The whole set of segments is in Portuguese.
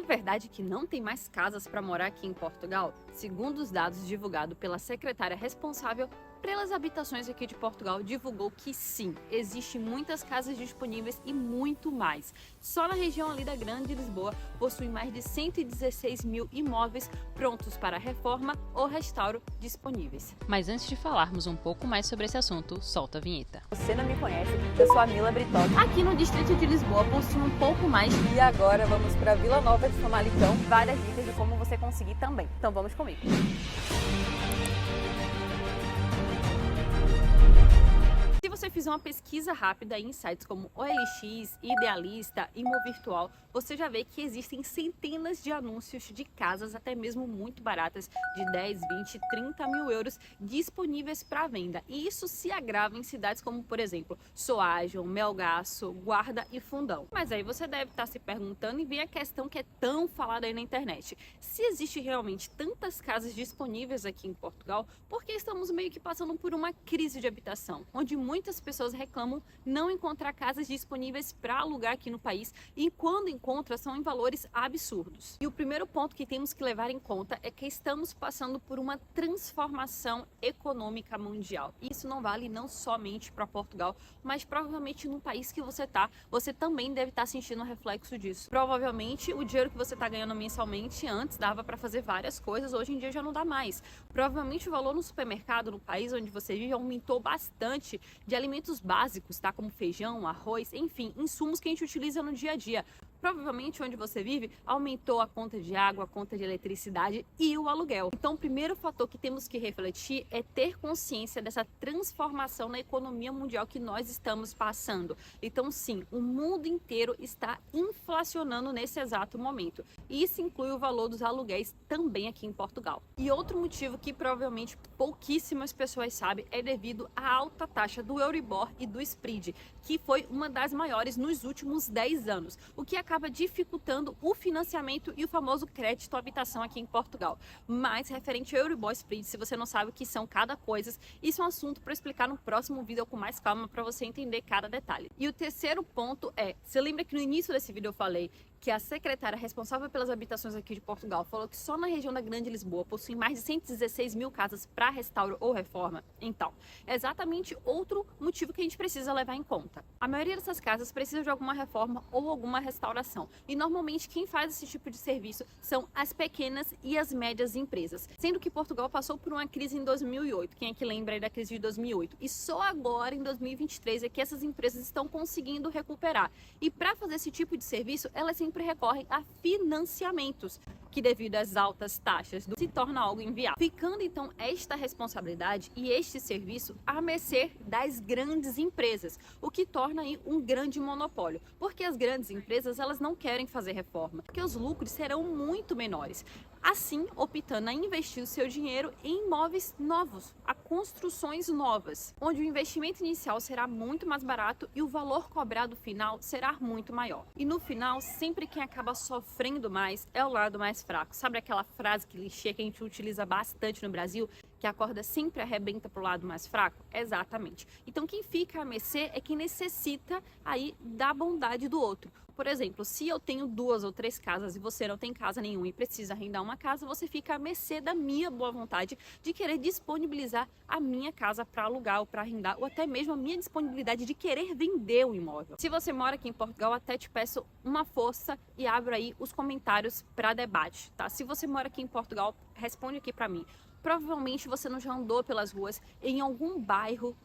verdade que não tem mais casas para morar aqui em Portugal? Segundo os dados divulgados pela secretária responsável pelas habitações aqui de Portugal, divulgou que sim, existem muitas casas disponíveis e muito mais. Só na região ali da Grande Lisboa possui mais de 116 mil imóveis prontos para reforma ou restauro disponíveis. Mas antes de falarmos um pouco mais sobre esse assunto, solta a vinheta. Você não me conhece, eu sou a Mila Britotti. Aqui no distrito de Lisboa possui um pouco mais. E agora vamos para Vila Nova de Famalicão. Várias dicas de como você conseguir também. Então vamos comigo. Se você fizer uma pesquisa rápida em sites como OLX, Idealista, Imovirtual, você já vê que existem centenas de anúncios de casas, até mesmo muito baratas, de 10, 20, 30 mil euros disponíveis para venda. E isso se agrava em cidades como, por exemplo, Soaja, Melgaço, Guarda e Fundão. Mas aí você deve estar se perguntando e vem a questão que é tão falada aí na internet. Se existe realmente tantas casas disponíveis aqui em Portugal, por que estamos meio que passando por uma crise de habitação, onde muitas pessoas reclamam não encontrar casas disponíveis para alugar aqui no país e quando encontram são em valores absurdos. E o primeiro ponto que temos que levar em conta é que estamos passando por uma transformação econômica mundial. Isso não vale não somente para Portugal, mas provavelmente no país que você está, você também deve estar sentindo o reflexo disso. Provavelmente o dinheiro que você está ganhando mensalmente antes dava para fazer várias coisas, hoje em dia já não dá mais. Provavelmente o valor no supermercado no país onde você vive aumentou bastante de alimentos básicos, tá? Como feijão, arroz, enfim, insumos que a gente utiliza no dia a dia. Provavelmente onde você vive aumentou a conta de água, a conta de eletricidade e o aluguel. Então o primeiro fator que temos que refletir é ter consciência dessa transformação na economia mundial que nós estamos passando. Então sim, o mundo inteiro está inflacionando nesse exato momento. E isso inclui o valor dos aluguéis também aqui em Portugal. E outro motivo que provavelmente pouquíssimas pessoas sabem é devido à alta taxa do Euribor e do Spread, que foi uma das maiores nos últimos 10 anos, o que acaba dificultando o financiamento e o famoso crédito à habitação aqui em Portugal. Mas referente ao Euribor e Spread, se você não sabe o que são cada coisa, isso é um assunto para explicar no próximo vídeo com mais calma para você entender cada detalhe. E o terceiro ponto é, você lembra que no início desse vídeo eu falei que a secretária responsável pelas habitações aqui de Portugal falou que só na região da Grande Lisboa possui mais de 116 mil casas para restauro ou reforma? Então, é exatamente outro motivo que a gente precisa levar em conta. A maioria dessas casas precisa de alguma reforma ou alguma restauração. E normalmente quem faz esse tipo de serviço são as pequenas e as médias empresas. Sendo que Portugal passou por uma crise em 2008. Quem é que lembra aí da crise de 2008? E só agora, em 2023, é que essas empresas estão conseguindo recuperar. E para fazer esse tipo de serviço, elas sempre recorrem a financiamentos, que devido às altas taxas se torna algo inviável. Ficando então esta responsabilidade e este serviço à mercê das grandes empresas, o que torna aí um grande monopólio, porque as grandes empresas elas não querem fazer reforma, porque os lucros serão muito menores. Assim, optando a investir o seu dinheiro em imóveis novos, a construções novas, onde o investimento inicial será muito mais barato e o valor cobrado final será muito maior. E no final, sempre quem acaba sofrendo mais é o lado mais fraco. Sabe aquela frase clichê que a gente utiliza bastante no Brasil, que a corda sempre arrebenta para o lado mais fraco? Exatamente. Então quem fica à mercê é quem necessita aí da bondade do outro. Por exemplo, se eu tenho 2 ou 3 casas e você não tem casa nenhuma e precisa arrendar uma casa, você fica à mercê da minha boa vontade de querer disponibilizar a minha casa para alugar ou para arrendar, ou até mesmo a minha disponibilidade de querer vender o imóvel. Se você mora aqui em Portugal, até te peço uma força e abro aí os comentários para debate, tá? Se você mora aqui em Portugal, responde aqui para mim. Provavelmente você não já andou pelas ruas em algum bairro,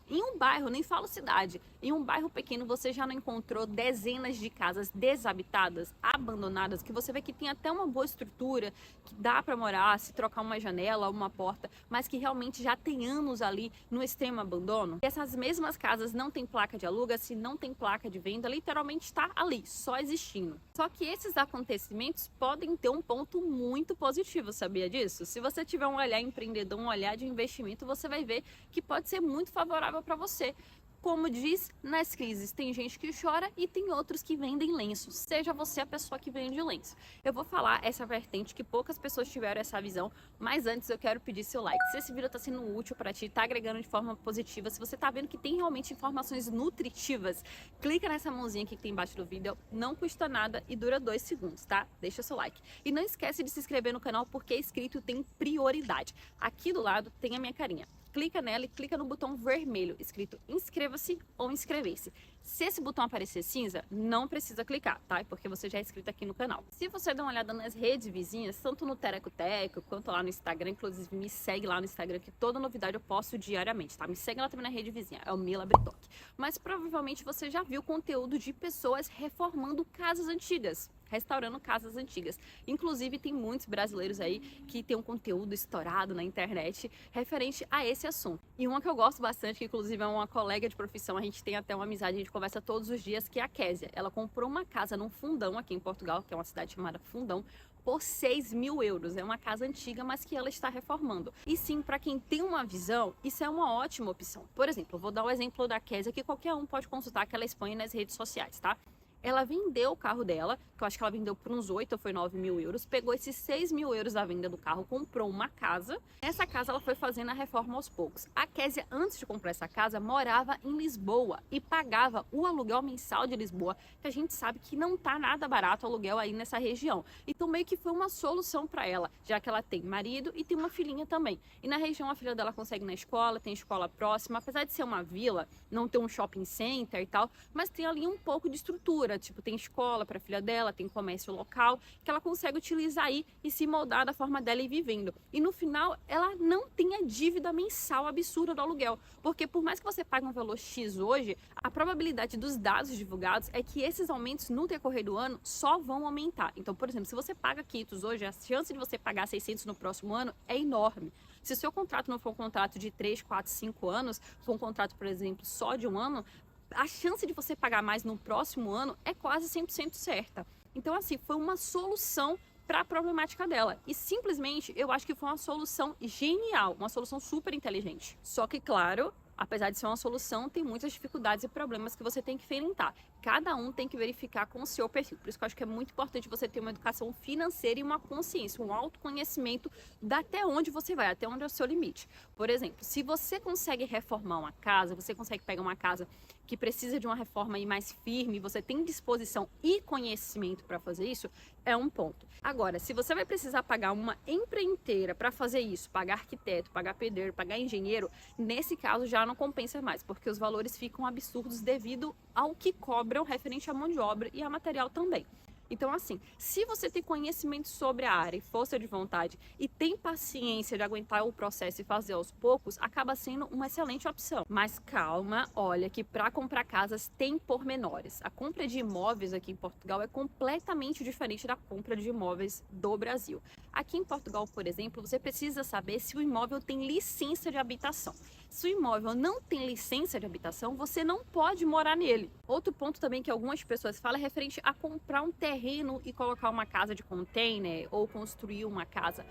nem falo cidade, em um bairro pequeno você já não encontrou dezenas de casas desabitadas, abandonadas, que você vê que tem até uma boa estrutura, que dá para morar, se trocar uma janela, uma porta, mas que realmente já tem anos ali no extremo abandono. E essas mesmas casas não tem placa de aluga, se não tem placa de venda, literalmente está ali, só existindo. Só que esses acontecimentos podem ter um ponto muito positivo, sabia disso? Se você tiver um olhar empreendedor, um olhar de investimento, você vai ver que pode ser muito favorável para você. Como diz, nas crises tem gente que chora e tem outros que vendem lenços. Seja você a pessoa que vende lenço. Eu vou falar essa vertente que poucas pessoas tiveram essa visão, mas antes eu quero pedir seu like. Se esse vídeo está sendo útil para ti, está agregando de forma positiva, se você está vendo que tem realmente informações nutritivas, clica nessa mãozinha aqui que tem embaixo do vídeo, não custa nada e dura 2 segundos, tá? Deixa seu like. E não esquece de se inscrever no canal porque inscrito tem prioridade. Aqui do lado tem a minha carinha. Clica nela e clica no botão vermelho escrito inscreva-se ou inscrever-se. Se esse botão aparecer cinza, não precisa clicar, tá? Porque você já é inscrito aqui no canal. Se você der uma olhada nas redes vizinhas, tanto no Tereco Teco quanto lá no Instagram, inclusive me segue lá no Instagram que toda novidade eu posto diariamente, tá? Me segue lá também na rede vizinha, é o Mila Britoque. Mas provavelmente você já viu conteúdo de pessoas reformando casas antigas, restaurando casas antigas. Inclusive tem muitos brasileiros aí que tem um conteúdo estourado na internet referente a esse assunto. E uma que eu gosto bastante, que inclusive é uma colega de profissão, a gente tem até uma amizade, a gente conversa todos os dias, que é a Késia. Ela comprou uma casa num Fundão aqui em Portugal, que é uma cidade chamada Fundão, por 6 mil euros. É uma casa antiga, mas que ela está reformando. E sim, para quem tem uma visão, isso é uma ótima opção. Por exemplo, eu vou dar o exemplo da Késia, que qualquer um pode consultar, que ela expõe nas redes sociais, tá? Ela vendeu o carro dela, que eu acho que ela vendeu por uns 8 ou foi 9 mil euros, pegou esses 6 mil euros da venda do carro, comprou uma casa. Nessa casa ela foi fazendo a reforma aos poucos. A Késia, antes de comprar essa casa, morava em Lisboa e pagava o aluguel mensal de Lisboa, que a gente sabe que não tá nada barato o aluguel aí nessa região. Então meio que foi uma solução para ela, já que ela tem marido e tem uma filhinha também. E na região a filha dela consegue ir na escola, tem escola próxima, apesar de ser uma vila, não ter um shopping center e tal, mas tem ali um pouco de estrutura. Tipo, tem escola para a filha dela, tem comércio local, que ela consegue utilizar aí e se moldar da forma dela e vivendo. E no final, ela não tem a dívida mensal absurda do aluguel. Porque por mais que você pague um valor X hoje, a probabilidade dos dados divulgados é que esses aumentos no decorrer do ano só vão aumentar. Então, por exemplo, se você paga 500 hoje, a chance de você pagar 600 no próximo ano é enorme. Se o seu contrato não for um contrato de 3, 4, 5 anos, for um contrato, por exemplo, só de um ano, a chance de você pagar mais no próximo ano é quase 100% certa. Então, assim, foi uma solução para a problemática dela. E simplesmente, eu acho que foi uma solução genial, uma solução super inteligente. Só que, claro, apesar de ser uma solução, tem muitas dificuldades e problemas que você tem que enfrentar. Cada um tem que verificar com o seu perfil. Por isso que eu acho que é muito importante você ter uma educação financeira e uma consciência, um autoconhecimento da até onde você vai, até onde é o seu limite. Por exemplo, se você consegue reformar uma casa, você consegue pegar uma casa que precisa de uma reforma aí mais firme, você tem disposição e conhecimento para fazer isso, é um ponto. Agora, se você vai precisar pagar uma empreiteira para fazer isso, pagar arquiteto, pagar pedreiro, pagar engenheiro, nesse caso já não compensa mais, porque os valores ficam absurdos devido ao que cobram referente à mão de obra e a material também. Então, assim, se você tem conhecimento sobre a área e força de vontade e tem paciência de aguentar o processo e fazer aos poucos, acaba sendo uma excelente opção. Mas calma, olha que para comprar casas tem pormenores. A compra de imóveis aqui em Portugal é completamente diferente da compra de imóveis do Brasil. Aqui em Portugal, por exemplo, você precisa saber se o imóvel tem licença de habitação. Se o imóvel não tem licença de habitação, você não pode morar nele. Outro ponto também que algumas pessoas falam é referente a comprar um terreno e colocar uma casa de container ou construir uma casa.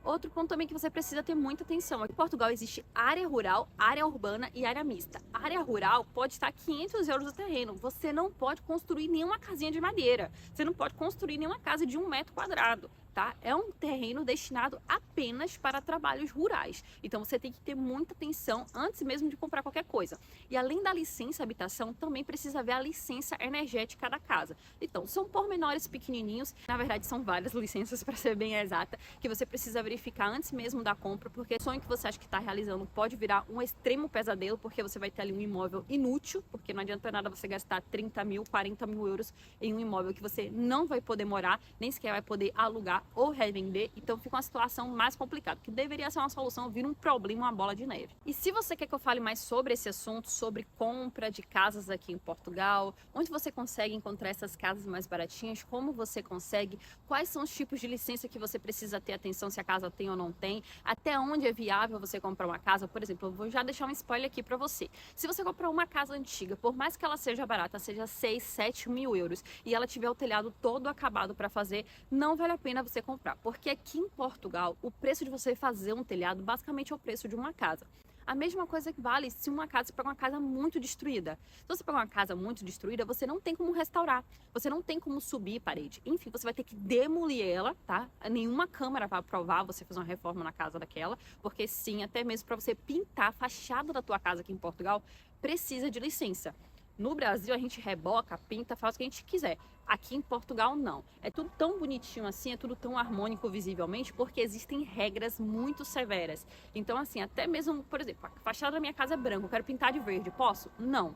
Outro ponto também que você precisa ter muita atenção. Aqui em Portugal existe área rural, área urbana e área mista. A área rural pode estar 500 euros o terreno. Você não pode construir nenhuma casinha de madeira. Você não pode construir nenhuma casa de 1 metro quadrado. Tá? É um terreno destinado apenas para trabalhos rurais. Então você tem que ter muita atenção antes mesmo de comprar qualquer coisa. E além da licença habitação, também precisa ver a licença energética da casa. Então são pormenores pequenininhos, na verdade são várias licenças para ser bem exata, que você precisa verificar antes mesmo da compra, porque o sonho que você acha que está realizando pode virar um extremo pesadelo, porque você vai ter ali um imóvel inútil, porque não adianta nada você gastar 30 mil, 40 mil euros em um imóvel que você não vai poder morar, nem sequer vai poder alugar ou revender, então fica uma situação mais complicada, que deveria ser uma solução, vira um problema, uma bola de neve. E se você quer que eu fale mais sobre esse assunto, sobre compra de casas aqui em Portugal, onde você consegue encontrar essas casas mais baratinhas, como você consegue, quais são os tipos de licença que você precisa ter atenção se a casa tem ou não tem, até onde é viável você comprar uma casa, por exemplo, eu vou já deixar um spoiler aqui para você. Se você comprar uma casa antiga, por mais que ela seja barata, seja 6, 7 mil euros, e ela tiver o telhado todo acabado para fazer, não vale a pena você comprar, porque aqui em Portugal o preço de você fazer um telhado basicamente é o preço de uma casa. A mesma coisa que vale se você pega uma casa muito destruída. Se você pegar uma casa muito destruída, você não tem como restaurar, você não tem como subir parede. Enfim, você vai ter que demolir ela, tá? Nenhuma câmara vai aprovar você fazer uma reforma na casa daquela, porque sim, até mesmo para você pintar a fachada da tua casa aqui em Portugal, precisa de licença. No Brasil, a gente reboca, pinta, faz o que a gente quiser. Aqui em Portugal, não. É tudo tão bonitinho assim, é tudo tão harmônico visivelmente, porque existem regras muito severas. Então, assim, até mesmo, por exemplo, a fachada da minha casa é branca, eu quero pintar de verde, posso? Não.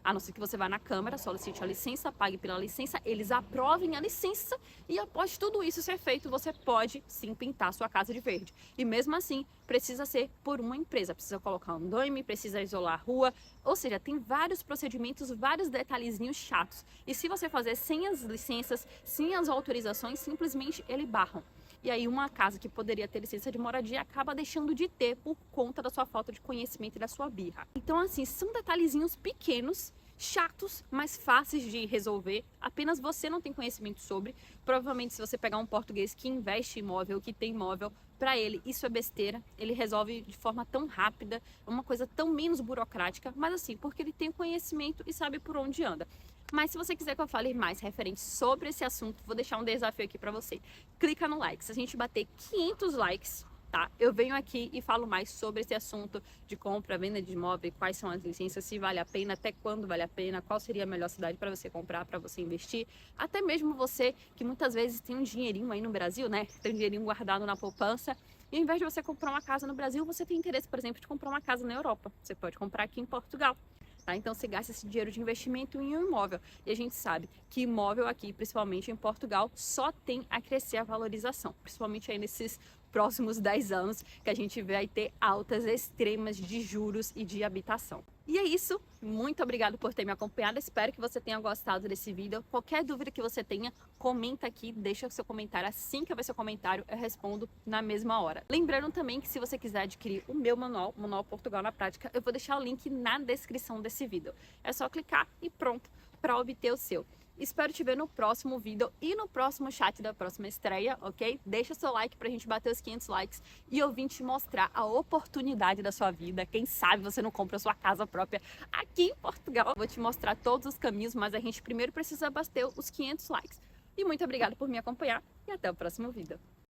A não ser que você vá na Câmara, solicite a licença, pague pela licença, eles aprovem a licença e após tudo isso ser feito, você pode sim pintar a sua casa de verde. E mesmo assim, precisa ser por uma empresa, precisa colocar um andaime, precisa isolar a rua, ou seja, tem vários procedimentos, vários detalhezinhos chatos. E se você fazer sem as licenças, sem as autorizações, simplesmente eles barram. E aí uma casa que poderia ter licença de moradia acaba deixando de ter por conta da sua falta de conhecimento e da sua birra. Então assim, são detalhezinhos pequenos, chatos, mas fáceis de resolver. Apenas você não tem conhecimento sobre. Provavelmente se você pegar um português que investe em imóvel, que tem imóvel, para ele isso é besteira. Ele resolve de forma tão rápida, uma coisa tão menos burocrática, mas assim, porque ele tem conhecimento e sabe por onde anda. Mas se você quiser que eu fale mais referente sobre esse assunto, vou deixar um desafio aqui para você. Clica no like. Se a gente bater 500 likes, tá? Eu venho aqui e falo mais sobre esse assunto de compra, venda de imóvel, quais são as licenças, se vale a pena, até quando vale a pena, qual seria a melhor cidade para você comprar, para você investir. Até mesmo você que muitas vezes tem um dinheirinho aí no Brasil, né? Tem um dinheirinho guardado na poupança. E ao invés de você comprar uma casa no Brasil, você tem interesse, por exemplo, de comprar uma casa na Europa. Você pode comprar aqui em Portugal. Tá? Então você gasta esse dinheiro de investimento em um imóvel. E a gente sabe que imóvel aqui, principalmente em Portugal, só tem a crescer a valorização. Principalmente aí nesses próximos 10 anos que a gente vai ter altas extremas de juros e de habitação. E é isso, muito obrigado por ter me acompanhado, espero que você tenha gostado desse vídeo. Qualquer dúvida que você tenha, comenta aqui, deixa o seu comentário, assim que eu ver seu comentário eu respondo na mesma hora. Lembrando também que se você quiser adquirir o meu manual, Manual Portugal na Prática, eu vou deixar o link na descrição desse vídeo. É só clicar e pronto para obter o seu. Espero te ver no próximo vídeo e no próximo chat da próxima estreia, ok? Deixa seu like pra gente bater os 500 likes e eu vim te mostrar a oportunidade da sua vida. Quem sabe você não compra sua casa própria aqui em Portugal. Vou te mostrar todos os caminhos, mas a gente primeiro precisa bater os 500 likes. E muito obrigada por me acompanhar e até o próximo vídeo.